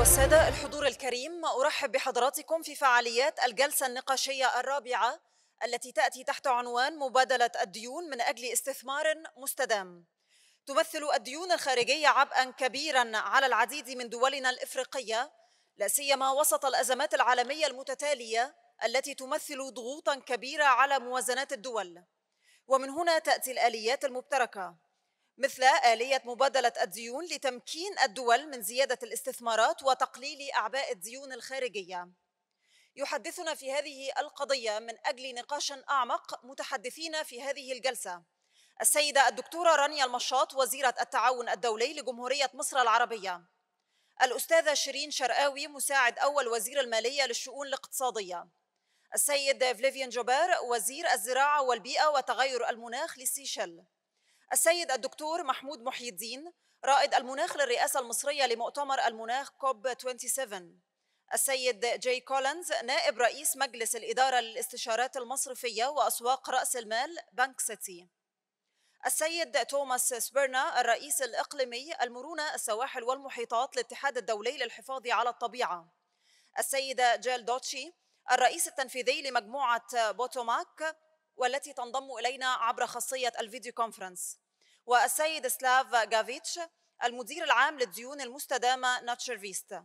والسادة الحضور الكريم، أرحب بحضراتكم في فعاليات الجلسة النقاشية الرابعة التي تأتي تحت عنوان مبادلة الديون من أجل استثمار مستدام. تمثل الديون الخارجية عبئاً كبيراً على العديد من دولنا الإفريقية، لا سيما وسط الأزمات العالمية المتتالية التي تمثل ضغوطاً كبيرة على موازنات الدول. ومن هنا تأتي الآليات المبتكرة، مثل آلية مبادلة الديون لتمكين الدول من زيادة الاستثمارات وتقليل أعباء الديون الخارجية. يحدثنا في هذه القضية من أجل نقاش أعمق متحدثين في هذه الجلسة السيدة الدكتورة رانيا المشاط، وزيرة التعاون الدولي لجمهورية مصر العربية، الأستاذة شيرين شرقاوي، مساعد أول وزير المالية للشؤون الاقتصادية، السيد فليفيان جوبير، وزير الزراعة والبيئة وتغير المناخ للسيشل، السيد الدكتور محمود محي الدين، رائد المناخ للرئاسة المصرية لمؤتمر المناخ كوب 27، السيد جاي كولينز، نائب رئيس مجلس الإدارة للاستشارات المصرفية وأسواق رأس المال بنك سيتي، السيد توماس سبيرنا، الرئيس الإقليمي المرونة السواحل والمحيطات للاتحاد الدولي للحفاظ على الطبيعة، السيدة جيل دوتشي، الرئيس التنفيذي لمجموعة بوتوماك والتي تنضم إلينا عبر خاصية الفيديو كونفرنس، والسيد سلاف جافيتش، المدير العام للديون المستدامة ناتشر فيست.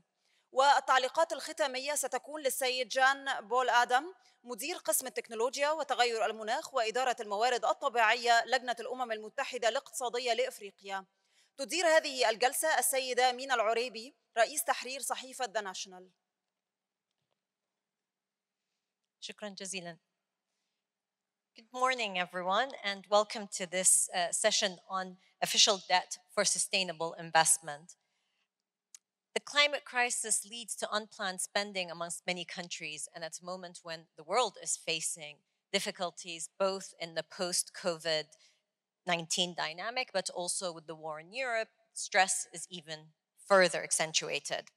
والتعليقات الختامية ستكون للسيد جان بول آدم، مدير قسم التكنولوجيا وتغير المناخ وإدارة الموارد الطبيعية لجنة الأمم المتحدة الاقتصادية لإفريقيا. تدير هذه الجلسة السيدة مينا العريبي، رئيس تحرير صحيفة The National. شكرا جزيلا. Good morning, everyone, and welcome to this session on official debt for sustainable investment. The climate crisis leads to unplanned spending amongst many countries, and at a moment when the world is facing difficulties both in the post-COVID-19 dynamic, but also with the war in Europe, stress is even further accentuated.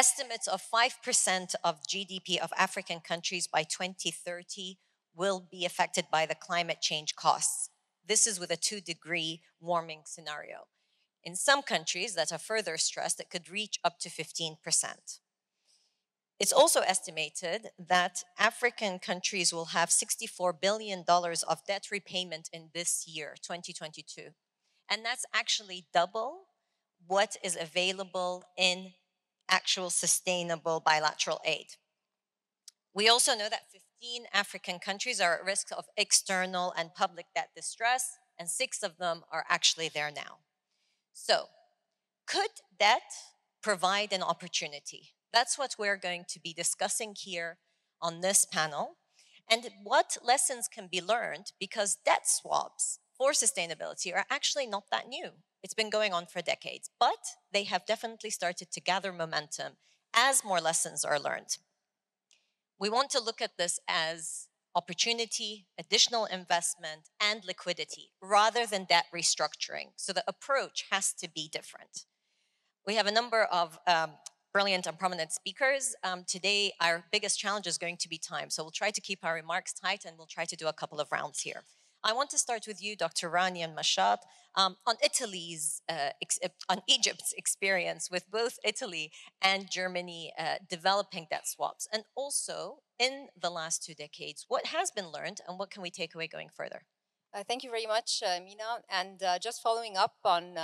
Estimates of 5% of GDP of African countries by 2030 will be affected by the climate change costs. This is with a 2-degree warming scenario. In some countries that are further stressed, it could reach up to 15%. It's also estimated that African countries will have $64 billion of debt repayment in this year, 2022. And that's actually double what is available in actual sustainable bilateral aid. We also know that 15 African countries are at risk of external and public debt distress, and 6 of them are actually there now. So, could debt provide an opportunity? That's what we're going to be discussing here on this panel, and what lessons can be learned, because debt swaps for sustainability are actually not that new. It's been going on for decades, but they have definitely started to gather momentum as more lessons are learned. We want to look at this as opportunity, additional investment, and liquidity, rather than debt restructuring. So the approach has to be different. We have a number of brilliant and prominent speakers. Today, our biggest challenge is going to be time. So we'll try to keep our remarks tight, and we'll try to do a couple of rounds here. I want to start with you, Dr. Rania Mashat, on Egypt's experience with both Italy and Germany developing debt swaps, and also in the last 2 decades, what has been learned and what can we take away going further? Thank you very much, Mina. And just following up on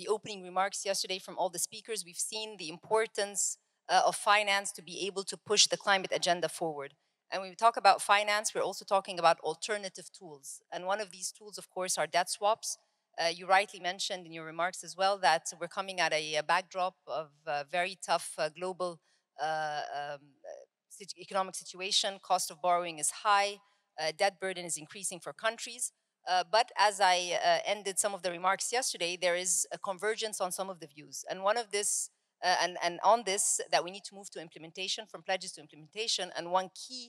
the opening remarks yesterday from all the speakers, we've seen the importance of finance to be able to push the climate agenda forward. And when we talk about finance, we're also talking about alternative tools. And one of these tools, of course, are debt swaps. You rightly mentioned in your remarks as well that we're coming at a backdrop of a very tough global economic situation. Cost of borrowing is high. Debt burden is increasing for countries. But as I ended some of the remarks yesterday, there is a convergence on some of the views. And one of this, and on this, that we need to move to implementation, from pledges to implementation. And one key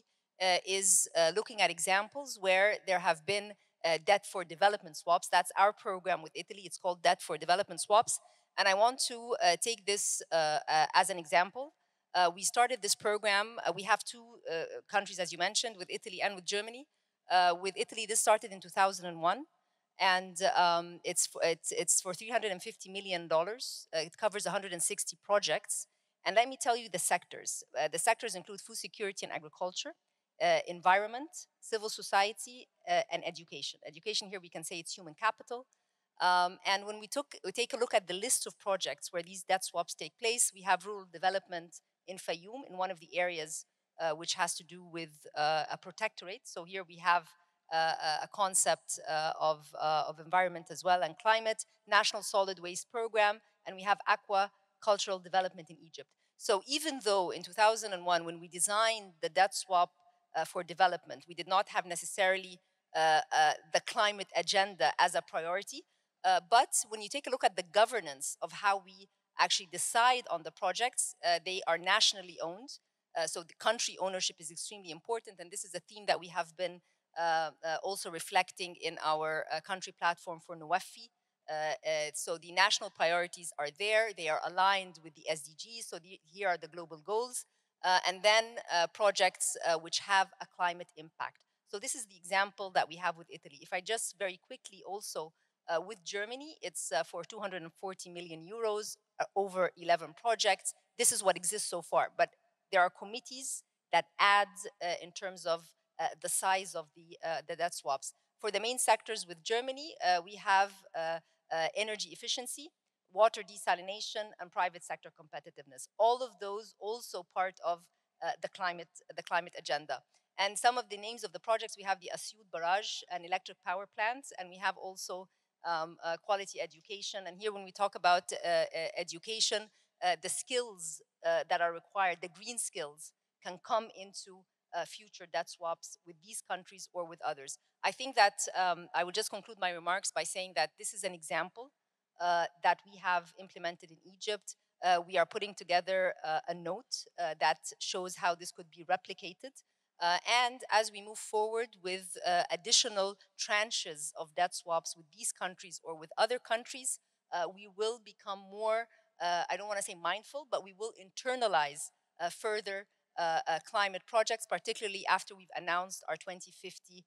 is looking at examples where there have been debt for development swaps. That's our program with Italy. It's called Debt for Development Swaps. And I want to take this as an example. We started this program. We have 2 countries, as you mentioned, with Italy and with Germany. With Italy, this started in 2001. And it's for $350 million. It covers 160 projects. And let me tell you the sectors. The sectors include food security and agriculture, environment, civil society, and education. Education here we can say it's human capital. And when we take a look at the list of projects where these debt swaps take place, we have rural development in Fayoum, in one of the areas which has to do with a protectorate. So here we have a concept of environment as well and climate, national solid waste program, and we have aqua cultural development in Egypt. So even though in 2001, when we designed the debt swap for development, we did not have necessarily the climate agenda as a priority, but when you take a look at the governance of how we actually decide on the projects, they are nationally owned. So the country ownership is extremely important, and this is a theme that we have been also reflecting in our country platform for Nuwafi. So the national priorities are there. They are aligned with the SDGs. So here are the global goals. And then projects which have a climate impact. So this is the example that we have with Italy. If I just very quickly also with Germany, it's for 240 million euros, over 11 projects. This is what exists so far. But there are committees that add in terms of the size of the debt swaps. For the main sectors with Germany, we have energy efficiency, water desalination, and private sector competitiveness. All of those also part of the climate agenda. And some of the names of the projects, we have the Asyut Barrage, an electric power plant, and we have also quality education. And here when we talk about education, the skills that are required, the green skills, can come into future debt swaps with these countries or with others. I think that I would just conclude my remarks by saying that this is an example that we have implemented in Egypt. We are putting together a note that shows how this could be replicated. And as we move forward with additional tranches of debt swaps with these countries or with other countries, we will become more, I don't want to say mindful, but we will internalize further climate projects, particularly after we've announced our 2050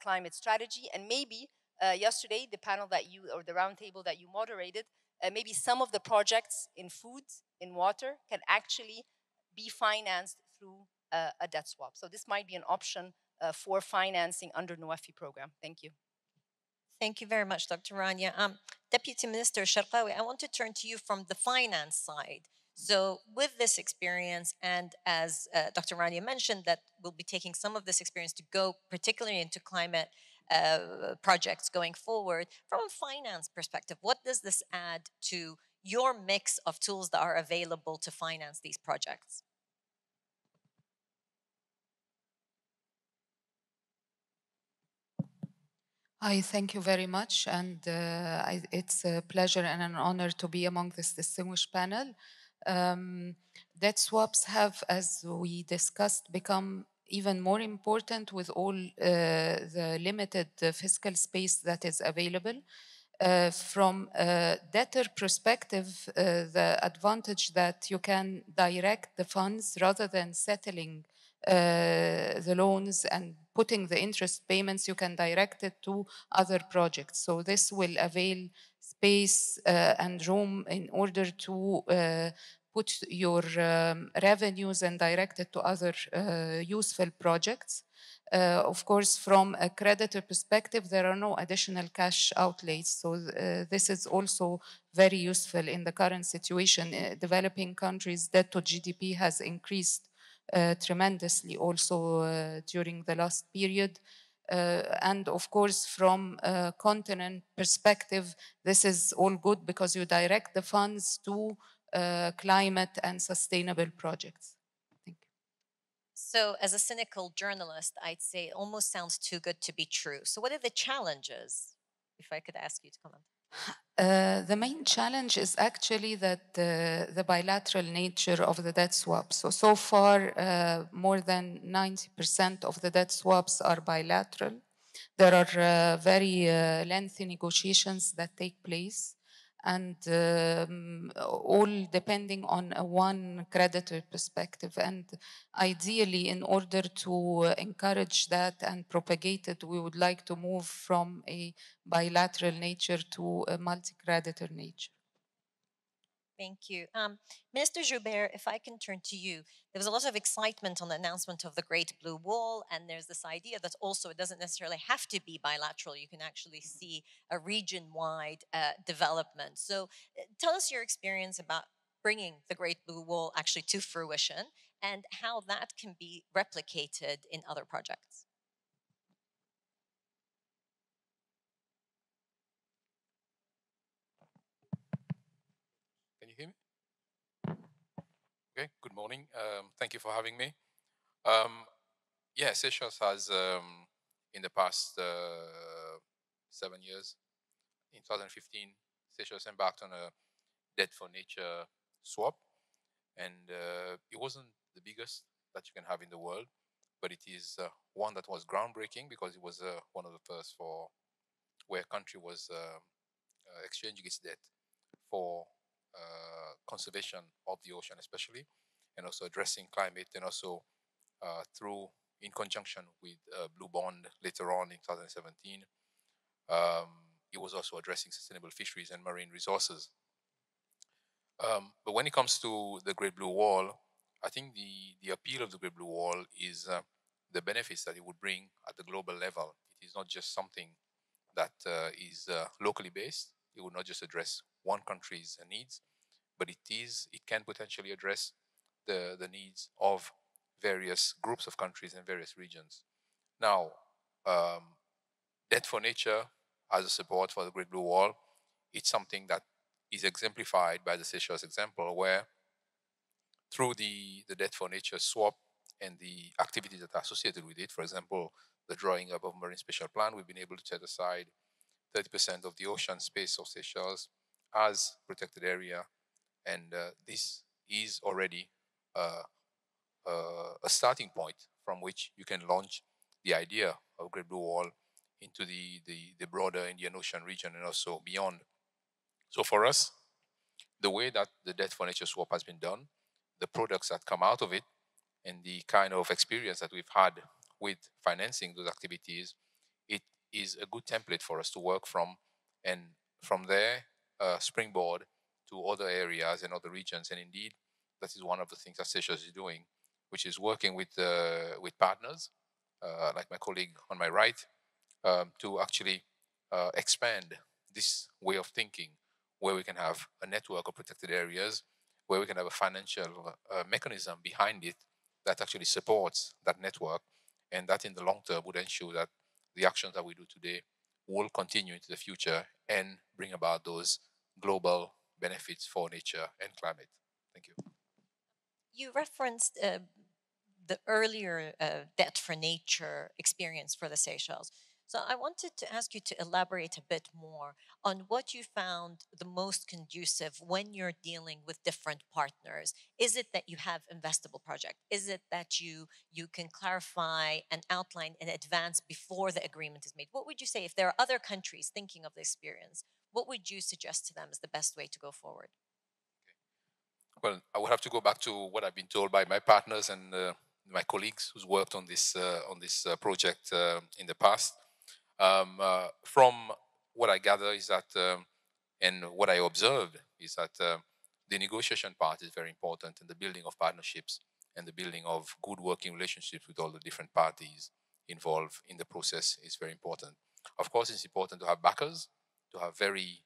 climate strategy. And maybe yesterday, the panel that you, or the roundtable that you moderated, maybe some of the projects in food, in water, can actually be financed through a debt swap. So this might be an option for financing under Nuwafi program. Thank you. Thank you very much, Dr. Rania. Deputy Minister Sharqawi, I want to turn to you from the finance side. So with this experience, and as Dr. Rania mentioned, that we'll be taking some of this experience to go particularly into climate projects going forward, from a finance perspective, what does this add to your mix of tools that are available to finance these projects? I thank you very much, and it's a pleasure and an honor to be among this distinguished panel. Debt swaps have, as we discussed, become even more important with all the limited fiscal space that is available. From a debtor perspective, the advantage that you can direct the funds rather than settling the loans and putting the interest payments, you can direct it to other projects. So this will avail space and room in order to put your revenues and direct it to other useful projects. Of course, from a creditor perspective, there are no additional cash outlays. So this is also very useful in the current situation. Developing countries' debt to GDP has increased tremendously also during the last period. And of course, from a continent perspective, this is all good because you direct the funds to climate and sustainable projects. Thank you. So as a cynical journalist, I'd say it almost sounds too good to be true. So what are the challenges, if I could ask you to comment? The main challenge is actually that the bilateral nature of the debt swaps. So far, more than 90% of the debt swaps are bilateral. There are very lengthy negotiations that take place. And all depending on a one creditor perspective. And ideally, in order to encourage that and propagate it, we would like to move from a bilateral nature to a multi-creditor nature. Thank you. Minister Joubert, if I can turn to you, there was a lot of excitement on the announcement of the Great Blue Wall, and there's this idea that also it doesn't necessarily have to be bilateral. You can actually see a region-wide development. So tell us your experience about bringing the Great Blue Wall actually to fruition and how that can be replicated in other projects. Can you hear me? Okay, good morning. Thank you for having me. Yeah, Seychelles has, in the past 7 years, in 2015, Seychelles embarked on a Debt for Nature swap. And it wasn't the biggest that you can have in the world, but it is one that was groundbreaking because it was one of the first for where a country was exchanging its debt for conservation of the ocean, especially, and also addressing climate, and also through in conjunction with Blue Bond later on in 2017. It was also addressing sustainable fisheries and marine resources. But when it comes to the Great Blue Wall, I think the appeal of the Great Blue Wall is the benefits that it would bring at the global level. It is not just something that is locally based. It would not just address one country's needs, but it can potentially address the needs of various groups of countries and various regions. Now, Debt for Nature as a support for the Great Blue Wall, it's something that is exemplified by the Seychelles example, where through the Debt for Nature swap and the activities that are associated with it, for example, the drawing up of Marine Spatial Plan, we've been able to set aside 30% of the ocean space of Seychelles as protected area. And this is already a starting point from which you can launch the idea of Great Blue Wall into the broader Indian Ocean region and also beyond. So for us, the way that the Debt for Nature swap has been done, the products that come out of it, and the kind of experience that we've had with financing those activities, it is a good template for us to work from, and from there, springboard to other areas and other regions. And indeed, that is one of the things that Seychelles is doing, which is working with partners, like my colleague on my right, to actually expand this way of thinking, where we can have a network of protected areas, where we can have a financial mechanism behind it that actually supports that network, and that in the long term would ensure that the actions that we do today will continue into the future and bring about those global benefits for nature and climate. Thank you. You referenced the earlier Debt for Nature experience for the Seychelles. So I wanted to ask you to elaborate a bit more on what you found the most conducive when you're dealing with different partners. Is it that you have investable project? Is it that you can clarify and outline in advance before the agreement is made? What would you say if there are other countries thinking of the experience? What would you suggest to them is the best way to go forward? Well, I would have to go back to what I've been told by my partners and my colleagues who's worked on this project in the past. From what I gather is that, and what I observed is that the negotiation part is very important, and the building of partnerships and the building of good working relationships with all the different parties involved in the process is very important. Of course, it's important to have backers, to have very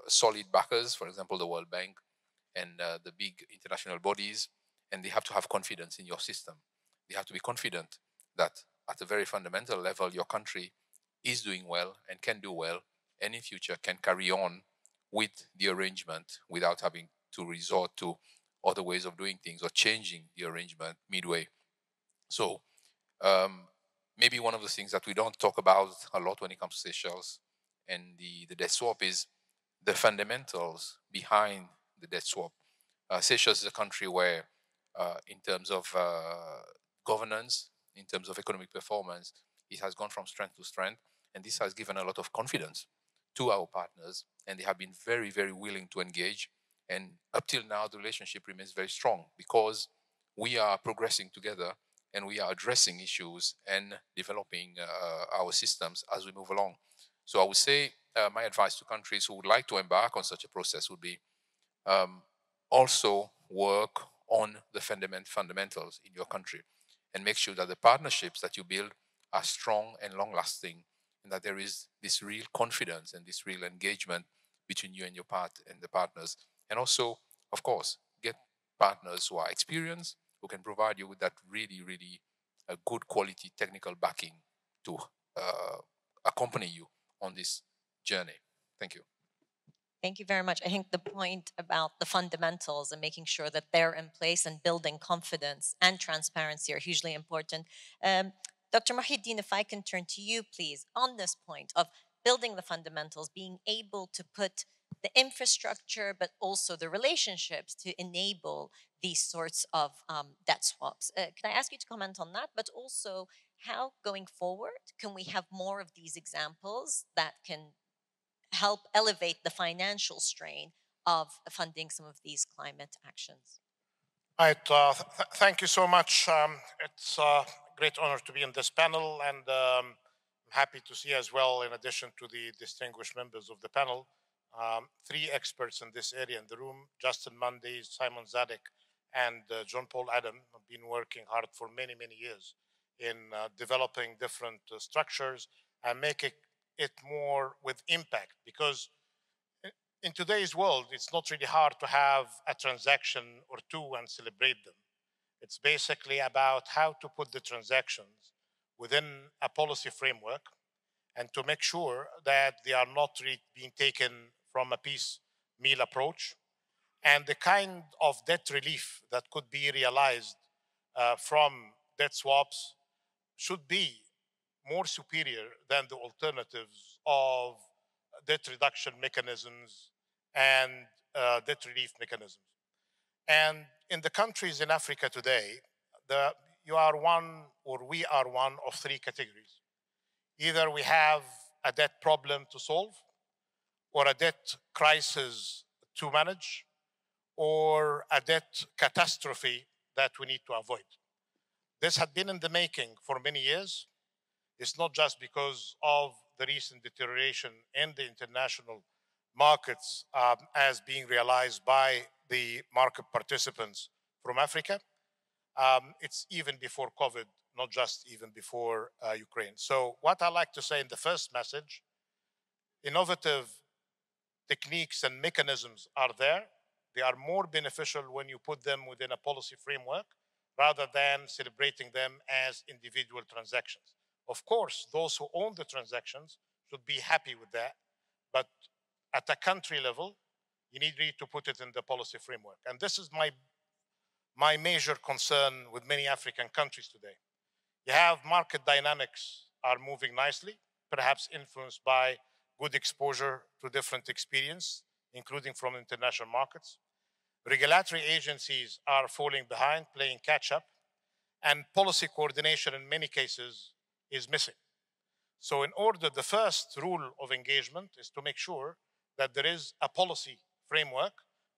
solid backers, for example, the World Bank and the big international bodies, and they have to have confidence in your system. They have to be confident that at a very fundamental level, your country is doing well and can do well, and in future can carry on with the arrangement without having to resort to other ways of doing things or changing the arrangement midway. So maybe one of the things that we don't talk about a lot when it comes to Seychelles and the debt swap is the fundamentals behind the debt swap. Seychelles is a country where, in terms of governance, in terms of economic performance, it has gone from strength to strength, and this has given a lot of confidence to our partners, and they have been very, very willing to engage. And up till now, the relationship remains very strong because we are progressing together and we are addressing issues and developing our systems as we move along. So I would say my advice to countries who would like to embark on such a process would be um, also work on the fundamentals in your country and make sure that the partnerships that you build are strong and long lasting, and that there is this real confidence and this real engagement between you and the partners. And also, of course, get partners who are experienced, who can provide you with that really, really good quality technical backing to accompany you on this journey. Thank you. Thank you very much. I think the point about the fundamentals and making sure that they're in place and building confidence and transparency are hugely important. Dr. Muhyiddin, if I can turn to you, please, on this point of building the fundamentals, being able to put the infrastructure, but also the relationships to enable these sorts of debt swaps. Can I ask you to comment on that? But also, how going forward can we have more of these examples that can help elevate the financial strain of funding some of these climate actions? Right. Thank you so much. It's a great honor to be in this panel, and I'm happy to see as well, in addition to the distinguished members of the panel, three experts in this area in the room: Justin Mundy, Simon Zadek, and John Paul Adam have been working hard for many, many years in developing different structures and making it more with impact, because in today's world, it's not really hard to have a transaction or two and celebrate them. It's basically about how to put the transactions within a policy framework and to make sure that they are not being taken from a piecemeal approach, and the kind of debt relief that could be realized from debt swaps should be more superior than the alternatives of debt reduction mechanisms and debt relief mechanisms. And in the countries in Africa today, you are one, or we are one of three categories. Either we have a debt problem to solve, or a debt crisis to manage, or a debt catastrophe that we need to avoid. This had been in the making for many years. It's not just because of the recent deterioration in the international markets as being realized by the market participants from Africa. It's even before COVID, not just even before Ukraine. So what I like to say in the first message, innovative techniques and mechanisms are there. They are more beneficial when you put them within a policy framework rather than celebrating them as individual transactions. Of course, those who own the transactions should be happy with that, but at a country level, you need really to put it in the policy framework. And this is my major concern with many African countries today. You have market dynamics are moving nicely, perhaps influenced by good exposure to different experience, including from international markets. Regulatory agencies are falling behind, playing catch up, and policy coordination in many cases is missing. So in order, the first rule of engagement is to make sure that there is a policy framework,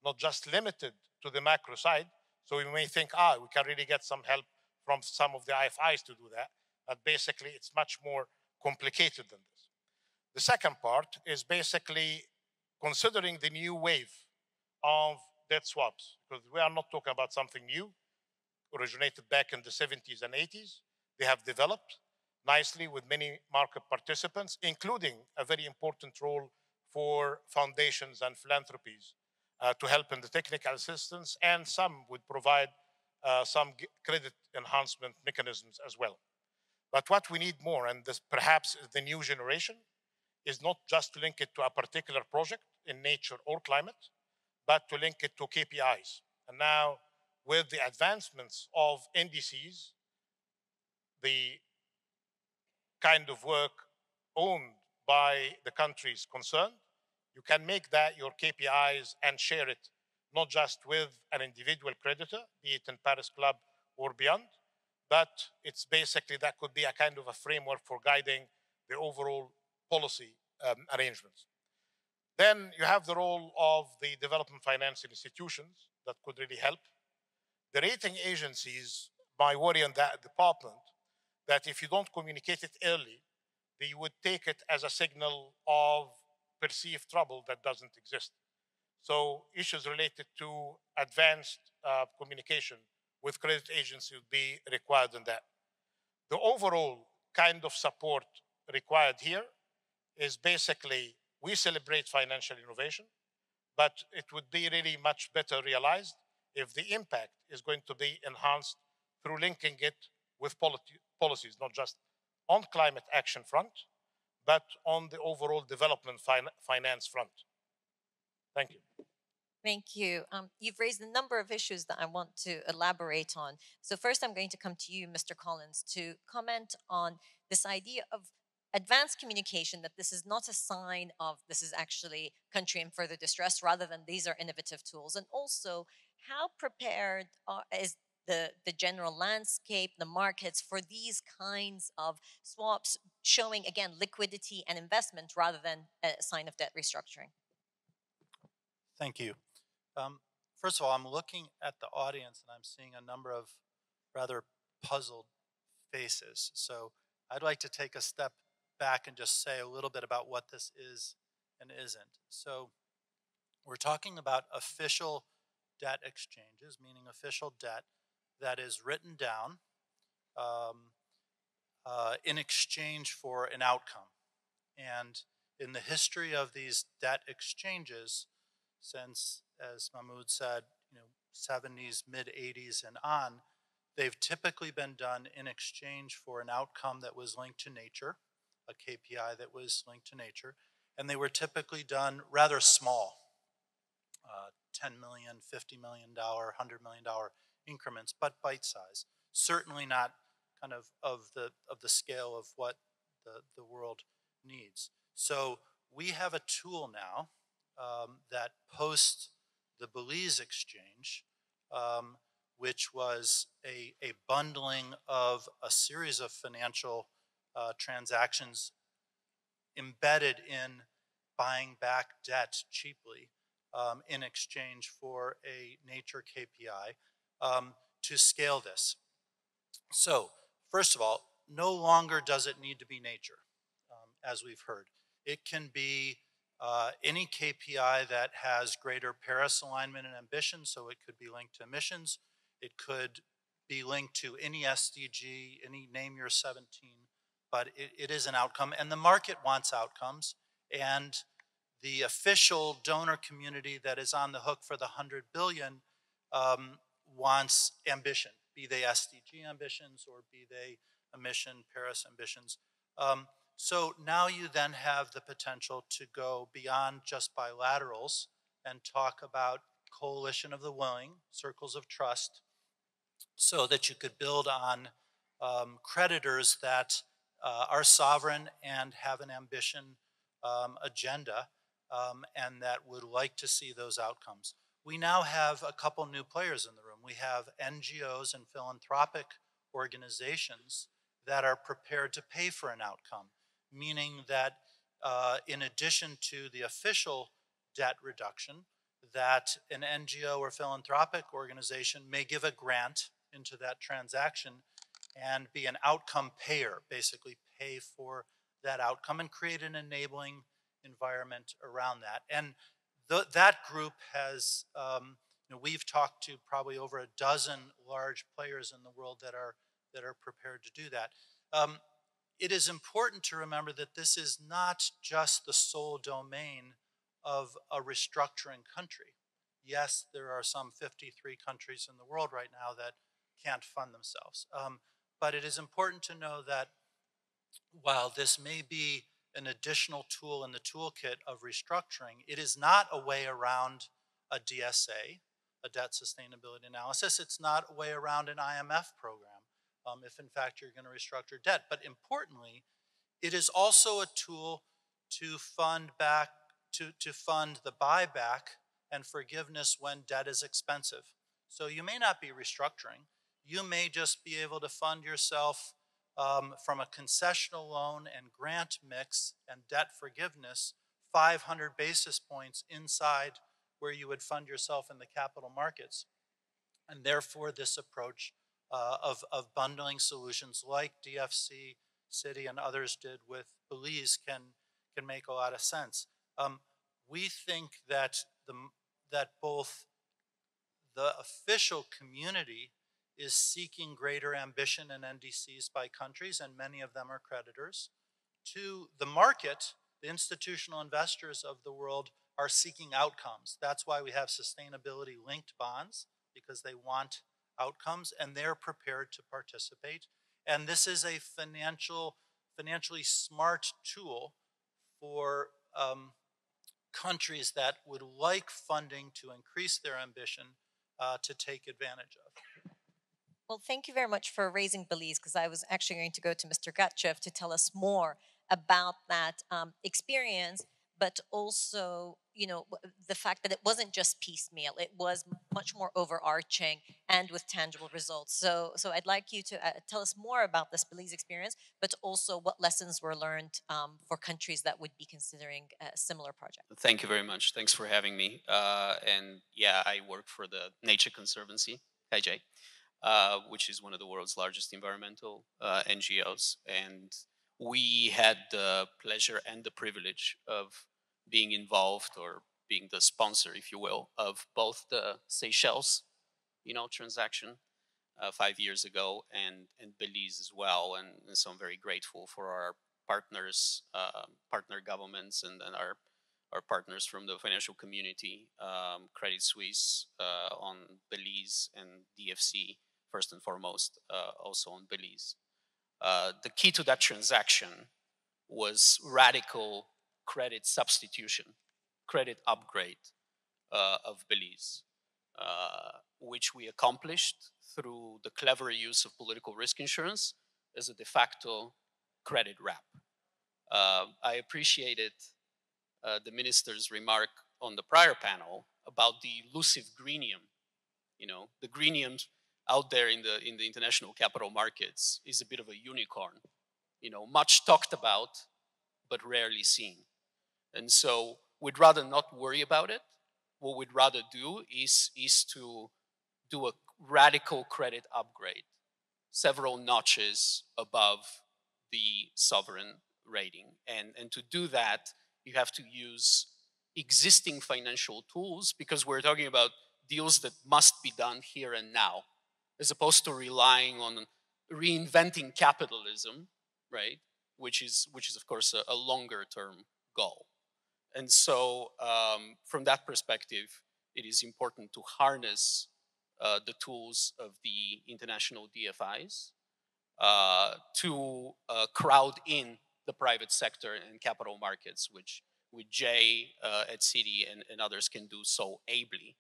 not just limited to the macro side. So we may think, we can really get some help from some of the IFIs to do that. But basically, it's much more complicated than this. The second part is basically considering the new wave of debt swaps, because we are not talking about something new, originated back in the 70s and 80s. They have developed nicely with many market participants, including a very important role for foundations and philanthropies to help in the technical assistance, and some would provide some credit enhancement mechanisms as well. But what we need more, and this perhaps is the new generation, is not just to link it to a particular project in nature or climate, but to link it to KPIs. And now, with the advancements of NDCs, the kind of work owned by the countries concerned, you can make that your KPIs and share it not just with an individual creditor, be it in Paris Club or beyond, but it's basically that could be a kind of a framework for guiding the overall policy arrangements. Then you have the role of the development financing institutions that could really help. The rating agencies, my worry in that department, that if you don't communicate it early, they would take it as a signal of perceived trouble that doesn't exist. So issues related to advanced communication with credit agencies would be required in that. The overall kind of support required here is basically we celebrate financial innovation, but it would be really much better realized if the impact is going to be enhanced through linking it with policies, not just on climate action front, but on the overall development finance front. Thank you. Thank you. You've raised a number of issues that I want to elaborate on. So first, I'm going to come to you, Mr. Collins, to comment on this idea of advanced communication, that this is not a sign of this is actually country in further distress, rather than these are innovative tools. And also, how prepared is the general landscape, the markets for these kinds of swaps showing, again, liquidity and investment rather than a sign of debt restructuring? Thank you. First of all, I'm looking at the audience and I'm seeing a number of rather puzzled faces. So I'd like to take a step back and just say a little bit about what this is and isn't. So we're talking about official debt exchanges, meaning official debt that is written down in exchange for an outcome. And in the history of these debt exchanges, since, as Mahmoud said, 70s, mid-80s and on, they've typically been done in exchange for an outcome that was linked to nature, a KPI that was linked to nature, and they were typically done rather small, $10 million, $50 million, $100 million increments, but bite size. Certainly not kind of the scale of what the world needs. So we have a tool now that post the Belize exchange, which was a bundling of a series of financial transactions embedded in buying back debt cheaply in exchange for a nature KPI to scale this. So, first of all, no longer does it need to be nature, as we've heard. It can be any KPI that has greater Paris alignment and ambition, so it could be linked to emissions. It could be linked to any SDG, any name your 17, but it is an outcome, and the market wants outcomes, and the official donor community that is on the hook for the 100 billion wants ambition, be they SDG ambitions or be they emission Paris ambitions. So now you then have the potential to go beyond just bilaterals and talk about coalition of the willing, circles of trust, so that you could build on creditors that are sovereign and have an ambition agenda and that would like to see those outcomes. We now have a couple new players in the room. We have NGOs and philanthropic organizations that are prepared to pay for an outcome, meaning that in addition to the official debt reduction, that an NGO or philanthropic organization may give a grant into that transaction and be an outcome payer, basically pay for that outcome and create an enabling environment around that. And that group has, we've talked to probably over a dozen large players in the world that are prepared to do that. It is important to remember that this is not just the sole domain of a restructuring country. Yes, there are some 53 countries in the world right now that can't fund themselves. But it is important to know that while this may be an additional tool in the toolkit of restructuring, it is not a way around a DSA, a debt sustainability analysis. It's not a way around an IMF program, if in fact you're going to restructure debt. But importantly, it is also a tool to fund back, to fund the buyback and forgiveness when debt is expensive. So you may not be restructuring. You may just be able to fund yourself from a concessional loan and grant mix and debt forgiveness 500 basis points inside where you would fund yourself in the capital markets. And therefore, this approach of bundling solutions like DFC, Citi, and others did with Belize can make a lot of sense. We think that both the official community is seeking greater ambition in NDCs by countries, and many of them are creditors. To the market, the institutional investors of the world are seeking outcomes. That's why we have sustainability-linked bonds, because they want outcomes and they're prepared to participate. And this is a financially smart tool for countries that would like funding to increase their ambition to take advantage of. Well, thank you very much for raising Belize, because I was actually going to go to Mr. Gatchev to tell us more about that experience, but also, the fact that it wasn't just piecemeal; it was much more overarching and with tangible results. So I'd like you to tell us more about this Belize experience, but also what lessons were learned for countries that would be considering a similar project. Thank you very much. Thanks for having me. And yeah, I work for the Nature Conservancy, KJ. Which is one of the world's largest environmental NGOs. And we had the pleasure and the privilege of being involved, or being the sponsor, if you will, of both the Seychelles, transaction 5 years ago, and Belize as well. And so I'm very grateful for our partners, partner governments, and our partners from the financial community, Credit Suisse on Belize, and DFC, first and foremost, also on Belize. The key to that transaction was radical credit substitution, credit upgrade of Belize, which we accomplished through the clever use of political risk insurance as a de facto credit wrap. I appreciated the minister's remark on the prior panel about the elusive greenium. The greenium out there in the international capital markets is a bit of a unicorn, much talked about, but rarely seen. And so we'd rather not worry about it. What we'd rather do is to do a radical credit upgrade, several notches above the sovereign rating. And to do that, you have to use existing financial tools, because we're talking about deals that must be done here and now, as opposed to relying on reinventing capitalism, right? Which is of course a longer term goal. And so from that perspective, it is important to harness the tools of the international DFIs to crowd in the private sector and capital markets, which Jay at Citi and others can do so ably.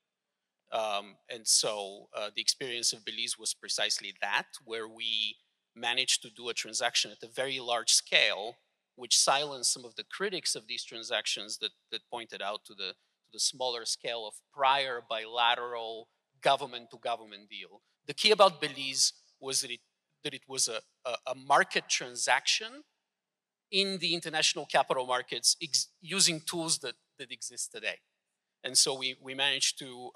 And so the experience of Belize was precisely that, where we managed to do a transaction at a very large scale, which silenced some of the critics of these transactions that pointed out to the smaller scale of prior bilateral government-to-government deal. The key about Belize was that it was a market transaction in the international capital markets using tools that exist today. And so we managed to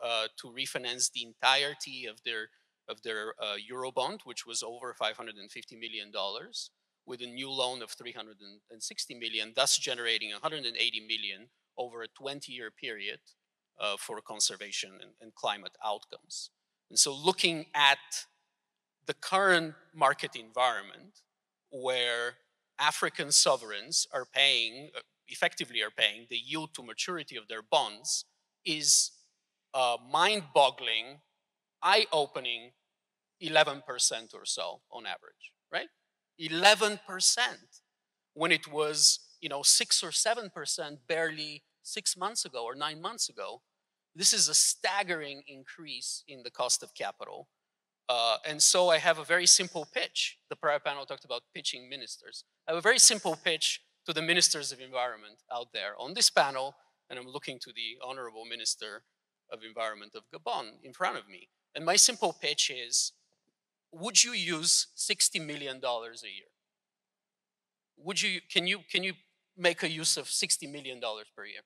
refinance the entirety of their Eurobond, which was over $550 million, with a new loan of $360 million, thus generating $180 million over a 20-year period for conservation and climate outcomes. And so looking at the current market environment, where African sovereigns are paying, effectively are paying the yield to maturity of their bonds, is mind-boggling, eye-opening 11% or so on average, right? 11%, when it was 6 or 7% barely 6 months ago or 9 months ago. This is a staggering increase in the cost of capital. And so I have a very simple pitch. The prior panel talked about pitching ministers. I have a very simple pitch to the ministers of environment out there on this panel, and I'm looking to the Honorable Minister of Environment of Gabon in front of me. And my simple pitch is, would you use $60 million a year? Can you make a use of $60 million per year?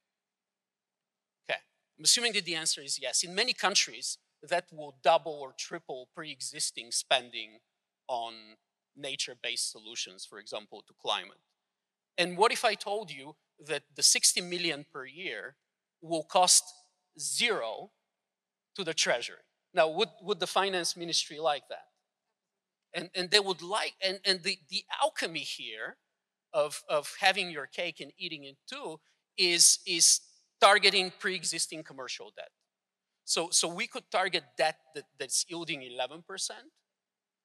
Okay, I'm assuming that the answer is yes. In many countries, that will double or triple pre-existing spending on nature-based solutions, for example, to climate. And what if I told you that the 60 million per year will cost zero to the Treasury? Now, would the finance ministry like that? And they would like, and the alchemy here of having your cake and eating it too is targeting pre-existing commercial debt. So we could target debt that's yielding 11%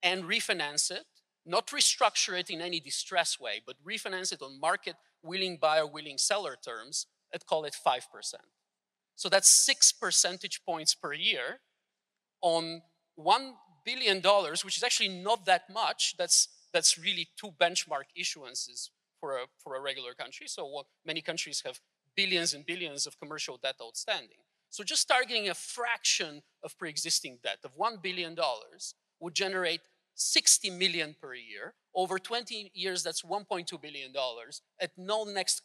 and refinance it, not restructure it in any distress way, but refinance it on market willing buyer, willing seller terms at, call it 5%. So that's 6 percentage points per year on $1 billion, which is actually not that much. That's really 2 benchmark issuances for a regular country. So many countries have billions and billions of commercial debt outstanding. So just targeting a fraction of pre-existing debt of $1 billion would generate 60 million per year. Over 20 years, that's $1.2 billion at no net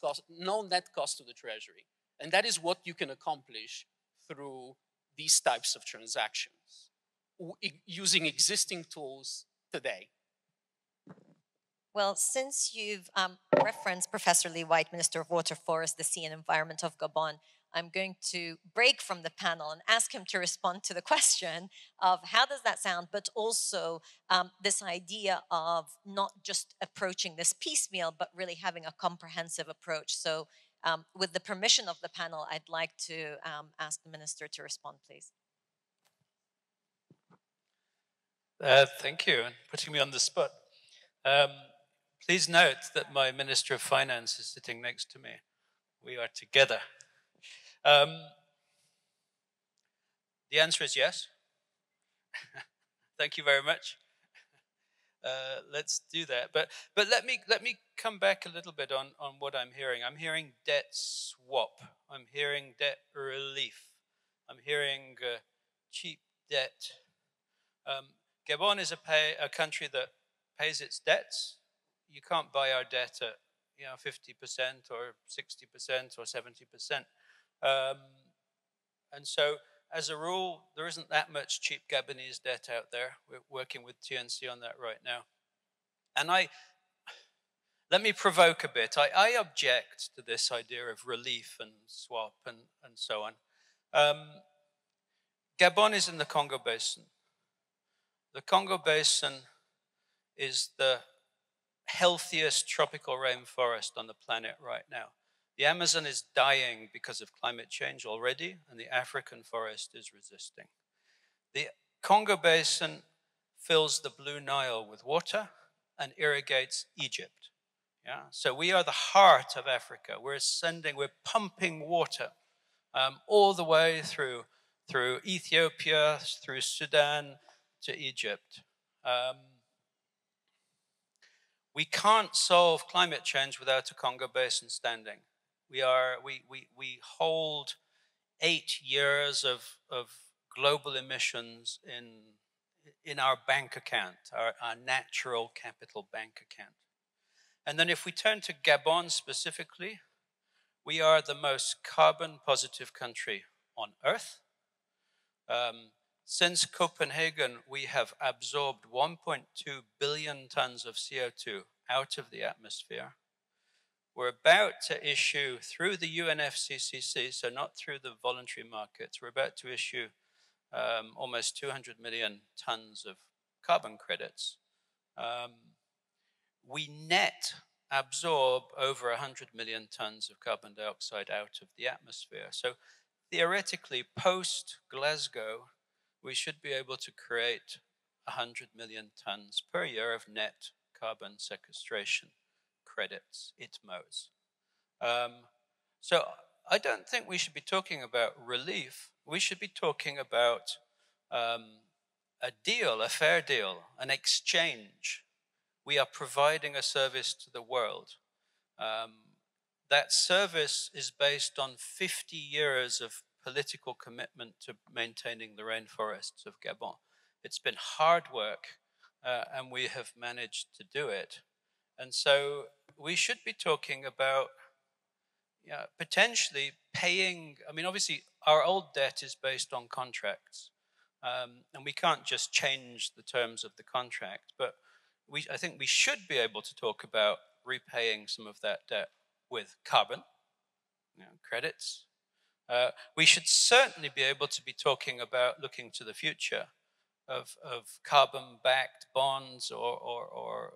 cost to the Treasury. And that is what you can accomplish through these types of transactions, using existing tools today. Well, since you've referenced Professor Lee White, Minister of Water, Forest, the Sea and Environment of Gabon, I'm going to break from the panel and ask him to respond to the question of how does that sound, but also this idea of not just approaching this piecemeal, but really having a comprehensive approach. So with the permission of the panel, I'd like to ask the minister to respond, please. Thank you, and putting me on the spot. Please note that my Minister of Finance is sitting next to me. We are together. The answer is yes. Thank you very much. Let's do that. But let me come back a little bit on what I'm hearing. I'm hearing debt swap. I'm hearing debt relief. I'm hearing cheap debt. Gabon is a country that pays its debts. You can't buy our debt at 50% or 60% or 70%. And so, as a rule, there isn't that much cheap Gabonese debt out there. We're working with TNC on that right now. And let me provoke a bit. I object to this idea of relief and swap and so on. Gabon is in the Congo Basin. The Congo Basin is the healthiest tropical rainforest on the planet right now. The Amazon is dying because of climate change already, and the African forest is resisting. The Congo Basin fills the Blue Nile with water and irrigates Egypt. Yeah? So we are the heart of Africa. We're pumping water all the way through Ethiopia, through Sudan to Egypt. We can't solve climate change without a Congo Basin standing. We hold 8 years of global emissions in our bank account, our natural capital bank account. And then if we turn to Gabon specifically, we are the most carbon positive country on earth. Since Copenhagen, we have absorbed 1.2 billion tons of CO2 out of the atmosphere. We're about to issue through the UNFCCC, so not through the voluntary markets, we're about to issue almost 200 million tons of carbon credits. We net absorb over 100 million tons of carbon dioxide out of the atmosphere. So theoretically, post-Glasgow, we should be able to create 100 million tons per year of net carbon sequestration credits, ITMOs. So I don't think we should be talking about relief. We should be talking about a deal, a fair deal, an exchange. We are providing a service to the world. That service is based on 50 years of political commitment to maintaining the rainforests of Gabon. It's been hard work, and we have managed to do it. And so we should be talking about potentially paying. I mean, obviously, our old debt is based on contracts, and we can't just change the terms of the contract. But I think we should be able to talk about repaying some of that debt with carbon credits. We should certainly be able to be talking about looking to the future of carbon-backed bonds or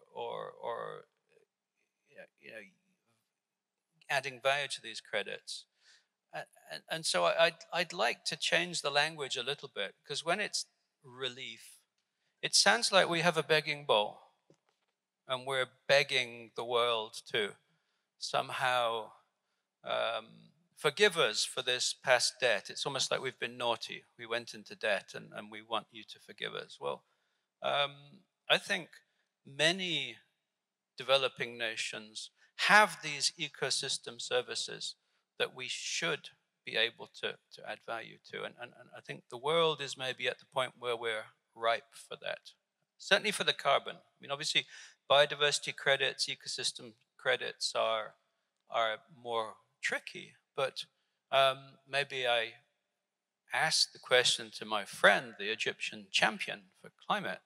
adding value to these credits. And so I'd like to change the language a little bit, because when it's relief, it sounds like we have a begging bowl and we're begging the world to somehow forgive us for this past debt. It's almost like we've been naughty. We went into debt and we want you to forgive us. Well, I think many developing nations have these ecosystem services that we should be able to add value to. And I think the world is maybe at the point where we're ripe for that. Certainly for the carbon. I mean, obviously, biodiversity credits, ecosystem credits are more tricky, but maybe I ask the question to my friend, the Egyptian champion for climate,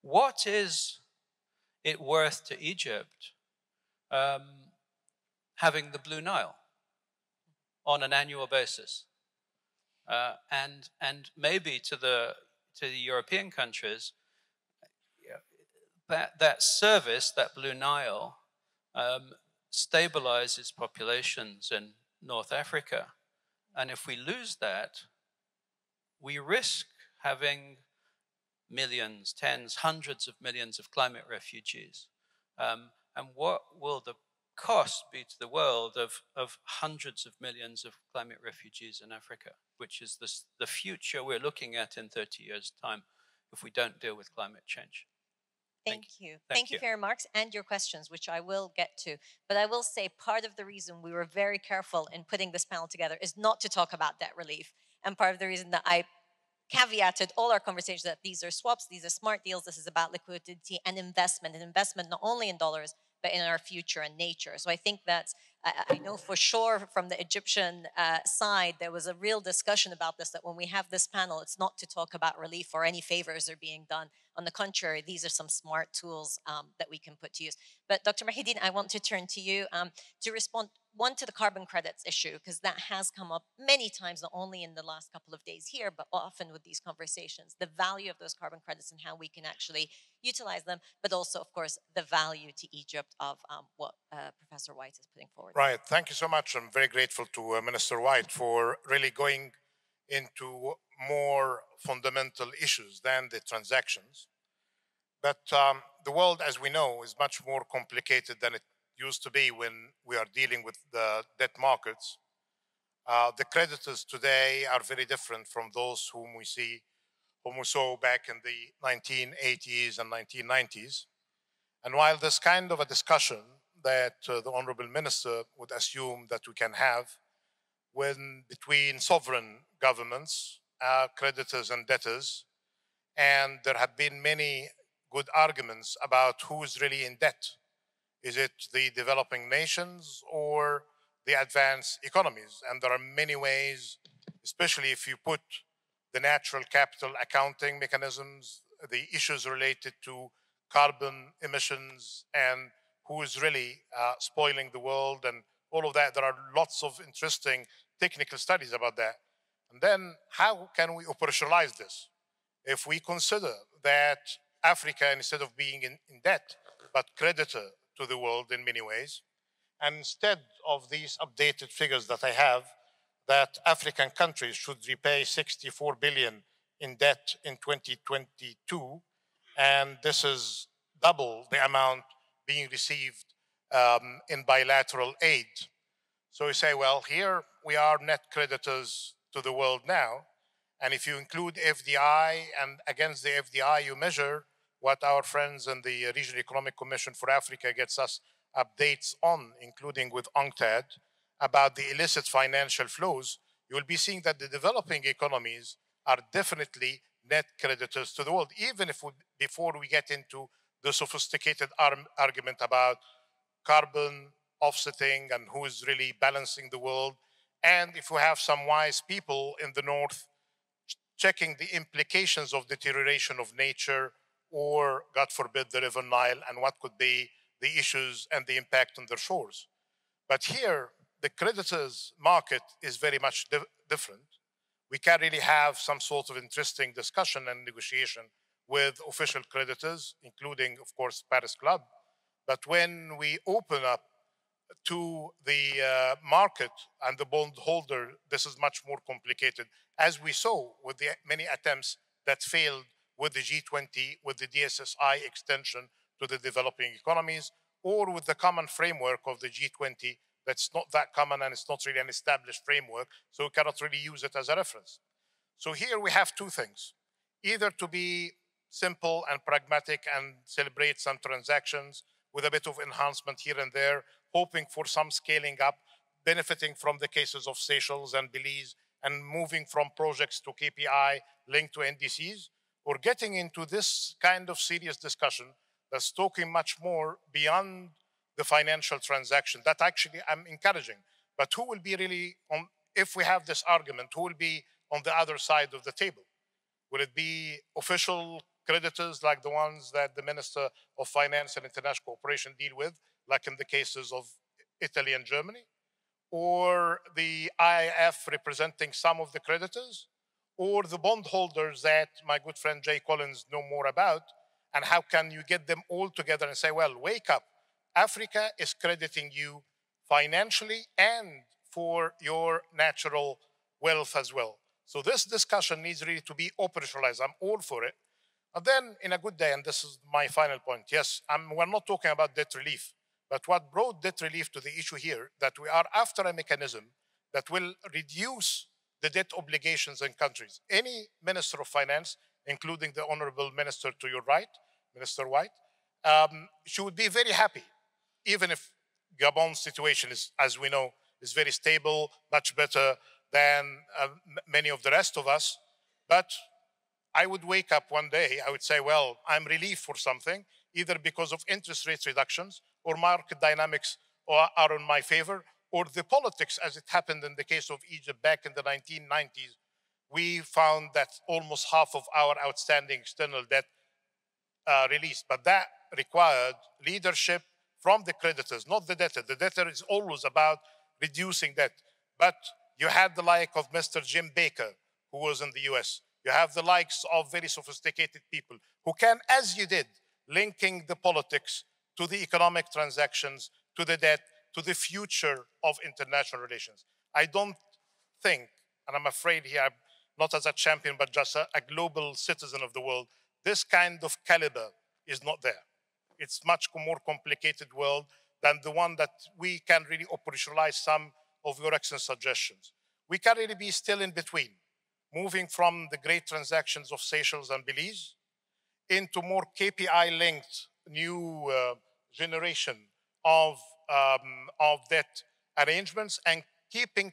what is it worth to Egypt having the Blue Nile on an annual basis? And maybe to the European countries, that service, that Blue Nile, stabilizes populations in North Africa. And if we lose that, we risk having millions, tens, hundreds of millions of climate refugees. And what will the cost be to the world of hundreds of millions of climate refugees in Africa, which is the future we're looking at in 30 years' time if we don't deal with climate change? Thank you. Thank you for your remarks and your questions, which I will get to. But I will say part of the reason we were very careful in putting this panel together is not to talk about debt relief. And part of the reason that I caveated all our conversations that these are swaps, these are smart deals, this is about liquidity and investment not only in dollars, but in our future and nature. So I think that's, I know for sure from the Egyptian side, there was a real discussion about this, that when we have this panel, it's not to talk about relief or any favors are being done. On the contrary, these are some smart tools that we can put to use. But Dr. Mahideen, I want to turn to you to respond, one, to the carbon credits issue, because that has come up many times, not only in the last couple of days here, but often with these conversations, the value of those carbon credits and how we can actually utilize them, but also, of course, the value to Egypt of what Professor White is putting forward. Right. Thank you so much. I'm very grateful to Minister White for really going into more fundamental issues than the transactions. But the world, as we know, is much more complicated than it used to be when we are dealing with the debt markets. The creditors today are very different from those whom we saw back in the 1980s and 1990s. And while there's kind of a discussion that the Honorable Minister would assume that we can have between sovereign governments, creditors and debtors, and there have been many good arguments about who is really in debt. Is it the developing nations or the advanced economies? And there are many ways, especially if you put the natural capital accounting mechanisms, the issues related to carbon emissions and who is really spoiling the world and all of that. There are lots of interesting technical studies about that. And then how can we operationalize this? If we consider that Africa, instead of being in debt, but creditor to the world in many ways, and instead of these updated figures that I have, that African countries should repay 64 billion in debt in 2022, and this is double the amount being received in bilateral aid. So you say, well, here we are net creditors to the world now. And if you include FDI, and against the FDI, you measure what our friends in the Regional Economic Commission for Africa gets us updates on, including with UNCTAD, about the illicit financial flows, you will be seeing that the developing economies are definitely net creditors to the world, even if before we get into the sophisticated argument about carbon offsetting and who is really balancing the world. And if we have some wise people in the north checking the implications of deterioration of nature or, God forbid, the River Nile and what could be the issues and the impact on their shores. But here, the creditors' market is very much different. We can really have some sort of interesting discussion and negotiation with official creditors, including, of course, Paris Club. But when we open up to the market and the bondholder, this is much more complicated, as we saw with the many attempts that failed with the G20, with the DSSI extension to the developing economies, or with the common framework of the G20 that's not that common and it's not really an established framework, so we cannot really use it as a reference. So here we have two things, either to be simple and pragmatic and celebrate some transactions with a bit of enhancement here and there, hoping for some scaling up, benefiting from the cases of Seychelles and Belize, and moving from projects to KPI linked to NDCs, or getting into this kind of serious discussion that's talking much more beyond the financial transaction. That actually I'm encouraging. But who will be really on, if we have this argument, who will be on the other side of the table? Will it be official creditors like the ones that the Minister of Finance and International Cooperation deal with, like in the cases of Italy and Germany? Or the IIF representing some of the creditors? Or the bondholders that my good friend Jay Collins know more about? And how can you get them all together and say, well, wake up. Africa is crediting you financially and for your natural wealth as well. So this discussion needs really to be operationalized. I'm all for it. And then in a good day, and this is my final point, yes, we're not talking about debt relief, but what brought debt relief to the issue here, that we are after a mechanism that will reduce the debt obligations in countries. Any Minister of Finance, including the Honorable Minister to your right, Minister White, she would be very happy, even if Gabon's situation is, as we know, is very stable, much better than many of the rest of us. But I would wake up one day, I would say, well, I'm relieved for something, either because of interest rate reductions or market dynamics are in my favor, or the politics, as it happened in the case of Egypt back in the 1990s. We found that almost half of our outstanding external debt released, but that required leadership from the creditors, not the debtor. The debtor is always about reducing debt. But you had the like of Mr. Jim Baker, who was in the US. You have the likes of very sophisticated people who can, as you did, linking the politics to the economic transactions, to the debt, to the future of international relations. I don't think, and I'm afraid here, not as a champion, but just a global citizen of the world, this kind of caliber is not there. It's much more complicated world than the one that we can really operationalize some of your excellent suggestions. We can really be still in between, moving from the great transactions of Seychelles and Belize into more KPI-linked new generation of debt arrangements and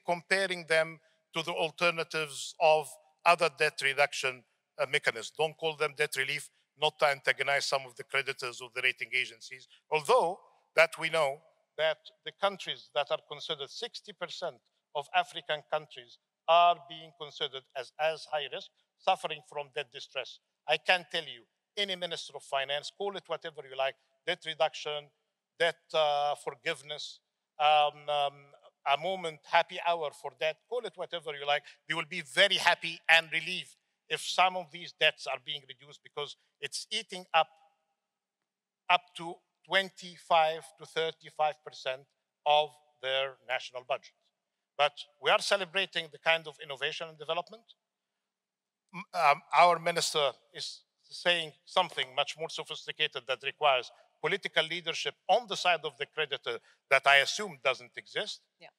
comparing them to the alternatives of other debt reduction mechanisms. Don't call them debt relief, not to antagonize some of the creditors of the rating agencies. Although that we know that the countries that are considered 60% of African countries are being considered as high risk, suffering from debt distress. I can tell you, any Minister of Finance, call it whatever you like, debt reduction, debt forgiveness, a moment, happy hour for debt, call it whatever you like. They will be very happy and relieved if some of these debts are being reduced, because it's eating up to 25 to 35% of their national budget. But we are celebrating the kind of innovation and development. Our minister is saying something much more sophisticated that requires political leadership on the side of the creditor that I assume doesn't exist. Yeah.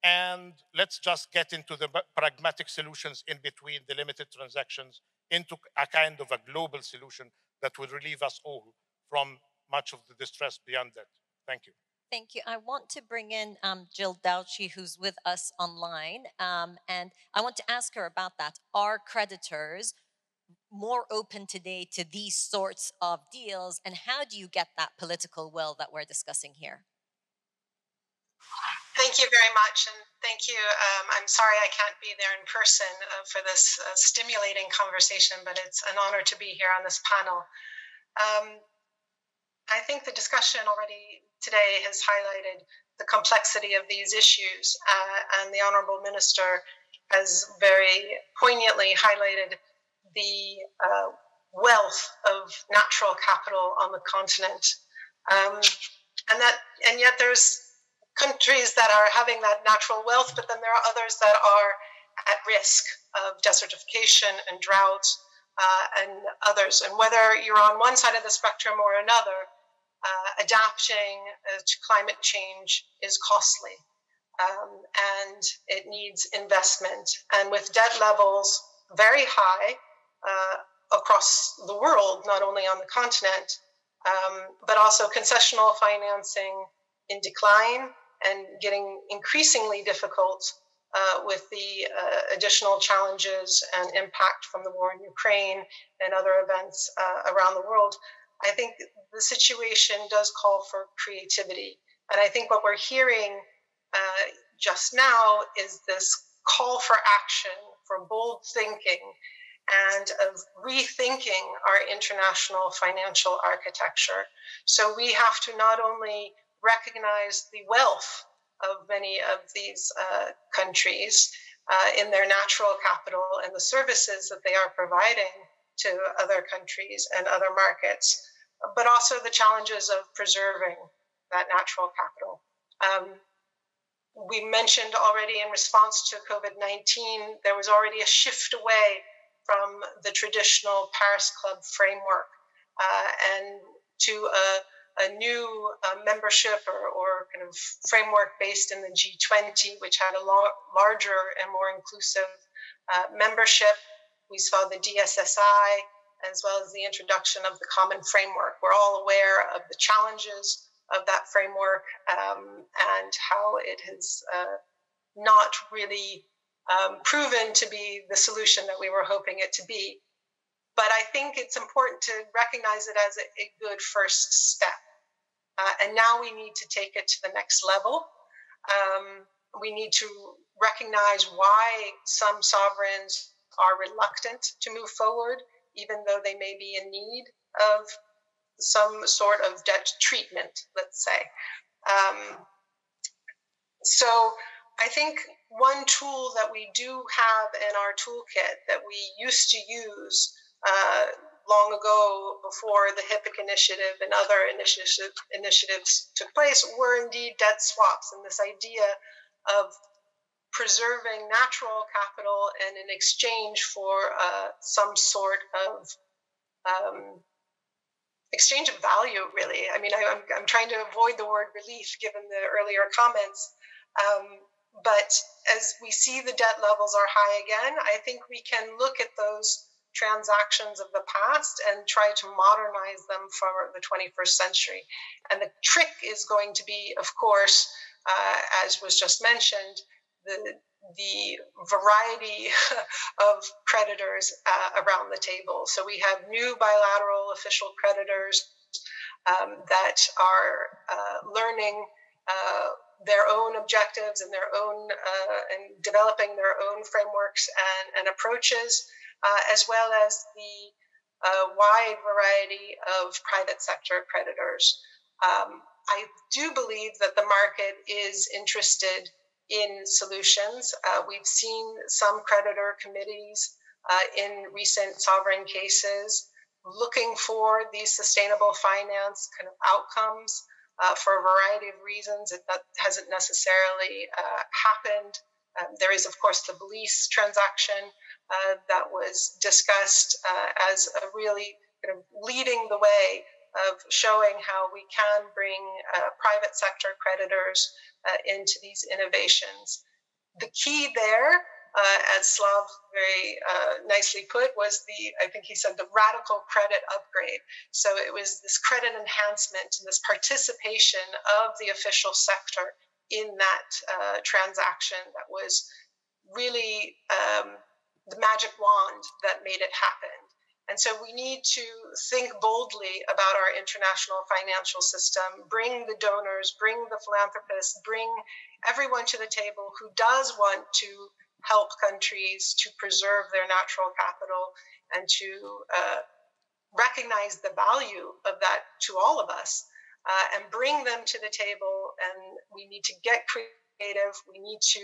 And let's just get into the pragmatic solutions in between the limited transactions into a kind of a global solution that would relieve us all from much of the distress beyond that. Thank you. Thank you. I want to bring in Jill Dauchi, who's with us online, and I want to ask her about that. Are creditors more open today to these sorts of deals, and how do you get that political will that we're discussing here? Thank you very much, and thank you. I'm sorry I can't be there in person for this stimulating conversation, but it's an honor to be here on this panel. I think the discussion already today has highlighted the complexity of these issues, and the Honourable Minister has very poignantly highlighted the wealth of natural capital on the continent, and yet there's countries that are having that natural wealth, but then there are others that are at risk of desertification and drought, and others. And whether you're on one side of the spectrum or another, adapting to climate change is costly, and it needs investment. And with debt levels very high across the world, not only on the continent, but also concessional financing in decline and getting increasingly difficult with the additional challenges and impact from the war in Ukraine and other events around the world, I think the situation does call for creativity. And I think what we're hearing just now is this call for action, for bold thinking, and of rethinking our international financial architecture. So we have to not only recognize the wealth of many of these countries in their natural capital and the services that they are providing to other countries and other markets, but also the challenges of preserving that natural capital. We mentioned already in response to COVID-19, there was already a shift away from the traditional Paris Club framework and to a new membership or kind of framework based in the G20, which had a larger and more inclusive membership. We saw the DSSI, as well as the introduction of the common framework. We're all aware of the challenges of that framework and how it has not really proven to be the solution that we were hoping it to be. But I think it's important to recognize it as a good first step. And now we need to take it to the next level. We need to recognize why some sovereigns are reluctant to move forward, even though they may be in need of some sort of debt treatment, let's say. So I think one tool that we do have in our toolkit that we used to use long ago before the HIPC initiative and other initiatives took place were indeed debt swaps, and this idea of preserving natural capital and in exchange for some sort of exchange of value, really. I mean, I'm trying to avoid the word relief given the earlier comments, but as we see the debt levels are high again, I think we can look at those transactions of the past and try to modernize them for the 21st century. And the trick is going to be, of course, as was just mentioned, the variety of creditors around the table. So we have new bilateral official creditors that are learning their own objectives and their own and developing their own frameworks and approaches, as well as the wide variety of private sector creditors. I do believe that the market is interested in solutions. We've seen some creditor committees in recent sovereign cases looking for these sustainable finance kind of outcomes for a variety of reasons. That hasn't necessarily happened. There is, of course, the Belize transaction that was discussed as a really kind of leading the way of showing how we can bring private sector creditors into these innovations. The key there, as Slav very nicely put, was I think he said, the radical credit upgrade. So it was this credit enhancement and this participation of the official sector in that transaction that was really the magic wand that made it happen. And so we need to think boldly about our international financial system, bring the donors, bring the philanthropists, bring everyone to the table who does want to help countries to preserve their natural capital and to recognize the value of that to all of us, and bring them to the table. And we need to get creative. We need to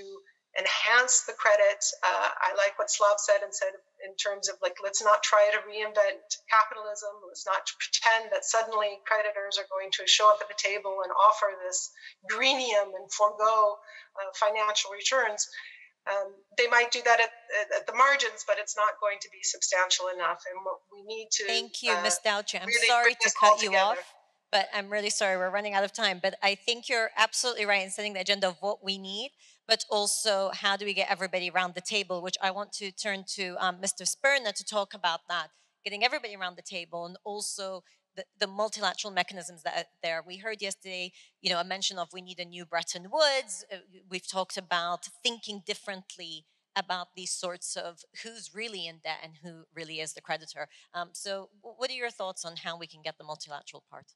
enhance the credit. I like what Slav said in terms of like, let's not try to reinvent capitalism. Let's not pretend that suddenly creditors are going to show up at the table and offer this greenium and forego financial returns. They might do that at the margins, but it's not going to be substantial enough. And we need to Thank you, Ms. Douchy. I'm really sorry bring to this all cut you together. off, but I'm really sorry. We're running out of time. But I think you're absolutely right in setting the agenda of what we need, but also how do we get everybody around the table, which I want to turn to Mr. Sperna to talk about that, getting everybody around the table, and also the multilateral mechanisms that are there. We heard yesterday, a mention of we need a new Bretton Woods. We've talked about thinking differently about these sorts of who's really in debt and who really is the creditor. So what are your thoughts on how we can get the multilateral part?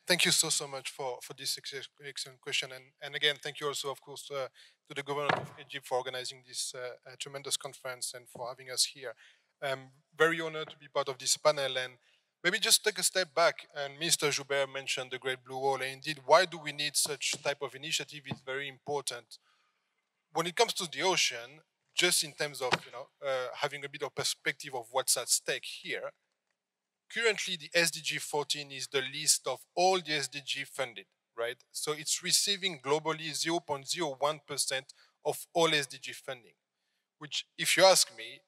Thank you so much for this excellent question. And again, thank you also, of course, to the government of Egypt for organizing this tremendous conference and for having us here. I'm very honored to be part of this panel. And maybe just take a step back. And Minister Joubert mentioned the Great Blue Wall. And indeed, why do we need such type of initiative is very important. When it comes to the ocean, just in terms of having a bit of perspective of what's at stake here, currently the SDG 14 is the list of all the SDG funded, right? So it's receiving globally 0.01% of all SDG funding, which, if you ask me,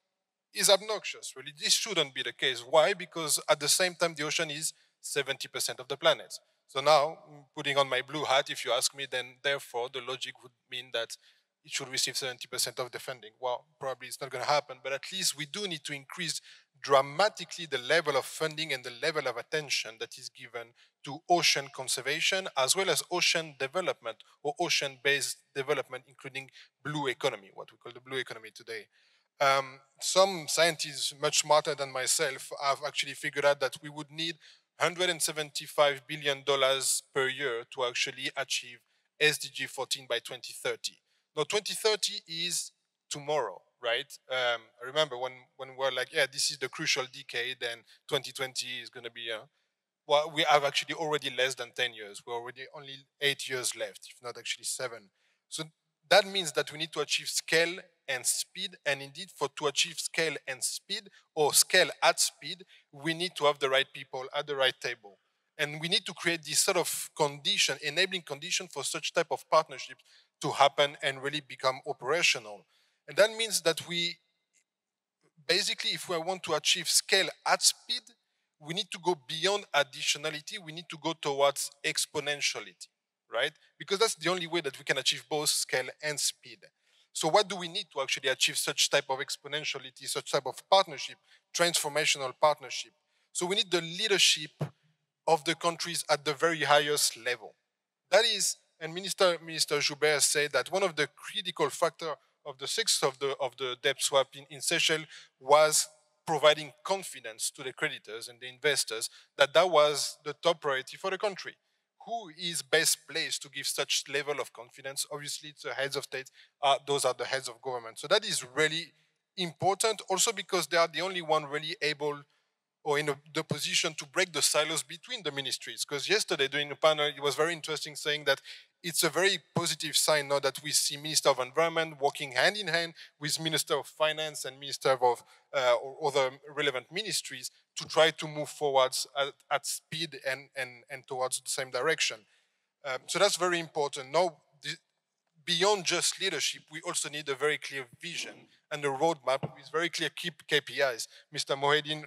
is obnoxious. Really, this shouldn't be the case. Why? Because at the same time, the ocean is 70% of the planet. So now, putting on my blue hat, if you ask me, then therefore the logic would mean that it should receive 70% of the funding. Well, probably it's not going to happen, but at least we do need to increase dramatically the level of funding and the level of attention that is given to ocean conservation as well as ocean development or ocean-based development, including blue economy, what we call the blue economy today. Some scientists much smarter than myself have actually figured out that we would need $175 billion per year to actually achieve SDG 14 by 2030. Now, 2030 is tomorrow, right? I remember when we're like, yeah, this is the crucial decade, and 2020 is going to be, well, we have actually already less than 10 years. We're already only 8 years left, if not actually 7. So that means that we need to achieve scale and speed. And indeed, to achieve scale and speed, or scale at speed, we need to have the right people at the right table. And we need to create this sort of condition, enabling condition for such type of partnerships to happen and really become operational. And that means that we, basically, if we want to achieve scale at speed, we need to go beyond additionality. We need to go towards exponentiality, right? Because that's the only way that we can achieve both scale and speed. So what do we need to actually achieve such type of exponentiality, such type of partnership, transformational partnership? So we need the leadership of the countries at the very highest level. That is, and Minister Joubert said that one of the critical factors of the success of the debt swap in Seychelles was providing confidence to the creditors and the investors that was the top priority for the country. Who is best placed to give such level of confidence? Obviously, it's the heads of state. Those are the heads of government. So that is really important, also because they are the only one really able or in the position to break the silos between the ministries. Because yesterday during the panel, it was very interesting saying that it's a very positive sign now that we see Minister of Environment working hand in hand with Minister of Finance and Minister of or other relevant ministries to try to move forwards at speed and towards the same direction. So that's very important. Now, beyond just leadership, we also need a very clear vision and a roadmap with very clear key KPIs. Mr. Mohedin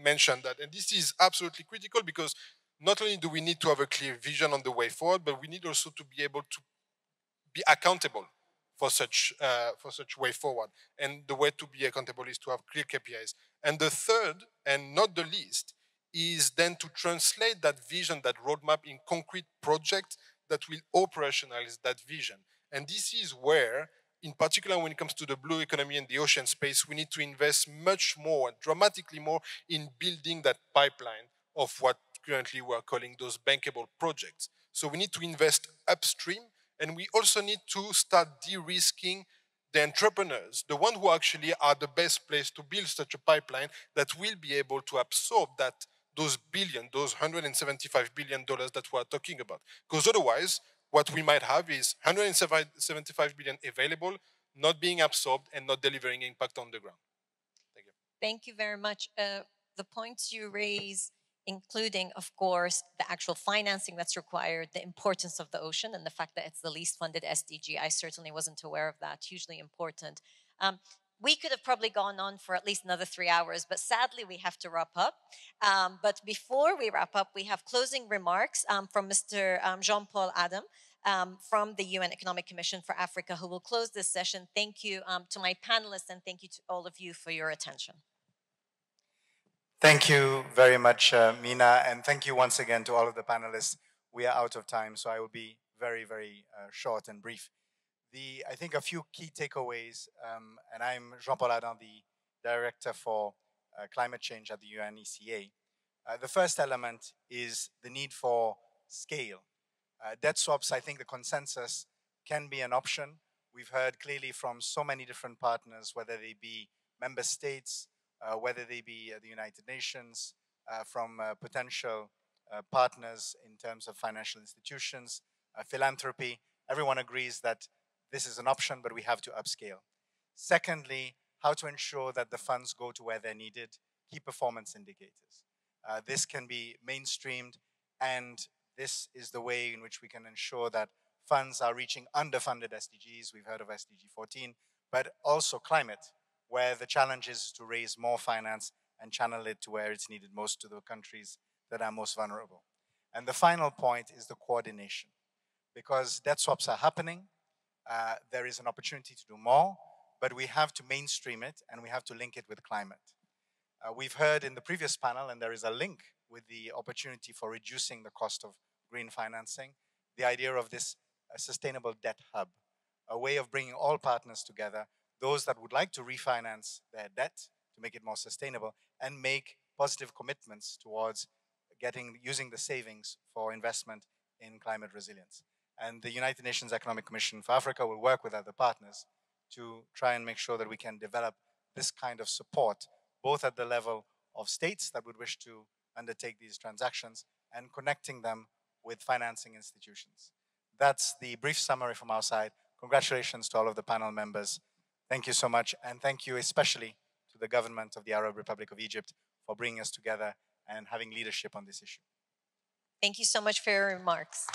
mentioned that. And this is absolutely critical because not only do we need to have a clear vision on the way forward, but we need also to be able to be accountable for such way forward. And the way to be accountable is to have clear KPIs. And the third, and not the least, is then to translate that vision, that roadmap in concrete projects that will operationalize that vision. And this is where in particular when it comes to the blue economy and the ocean space, we need to invest much more, dramatically more, in building that pipeline of what currently we're calling those bankable projects. So we need to invest upstream, and we also need to start de-risking the entrepreneurs, the ones who actually are the best place to build such a pipeline that will be able to absorb those $175 billion that we're talking about. Because otherwise, what we might have is 175 billion available, not being absorbed and not delivering impact on the ground. Thank you. Thank you very much. The points you raise, including, of course, the actual financing that's required, the importance of the ocean, and the fact that it's the least funded SDG. I certainly wasn't aware of that. Hugely important. We could have probably gone on for at least another 3 hours, but sadly we have to wrap up. But before we wrap up, we have closing remarks from Mr. Jean-Paul Adam from the UN Economic Commission for Africa, who will close this session. Thank you to my panelists, and thank you to all of you for your attention. Thank you very much, Mina, and thank you once again to all of the panelists. We are out of time, so I will be very, very short and brief. I think a few key takeaways, and I'm Jean-Paul Adam, the Director for Climate Change at the UNECA. The first element is the need for scale. Debt swaps, I think the consensus can be an option. We've heard clearly from so many different partners, whether they be member states, whether they be the United Nations, from potential partners in terms of financial institutions, philanthropy. Everyone agrees that this is an option, but we have to upscale. Secondly, how to ensure that the funds go to where they're needed, key performance indicators. This can be mainstreamed, and this is the way in which we can ensure that funds are reaching underfunded SDGs. We've heard of SDG 14, but also climate, where the challenge is to raise more finance and channel it to where it's needed most, to the countries that are most vulnerable. And the final point is the coordination. Because debt swaps are happening, there is an opportunity to do more, but we have to mainstream it and we have to link it with climate. We've heard in the previous panel, and there is a link with the opportunity for reducing the cost of green financing, the idea of this sustainable debt hub, a way of bringing all partners together, those that would like to refinance their debt to make it more sustainable and make positive commitments towards using the savings for investment in climate resilience. And the United Nations Economic Commission for Africa will work with other partners to try and make sure that we can develop this kind of support, both at the level of states that would wish to undertake these transactions and connecting them with financing institutions. That's the brief summary from our side. Congratulations to all of the panel members. Thank you so much, and thank you especially to the government of the Arab Republic of Egypt for bringing us together and having leadership on this issue. Thank you so much for your remarks.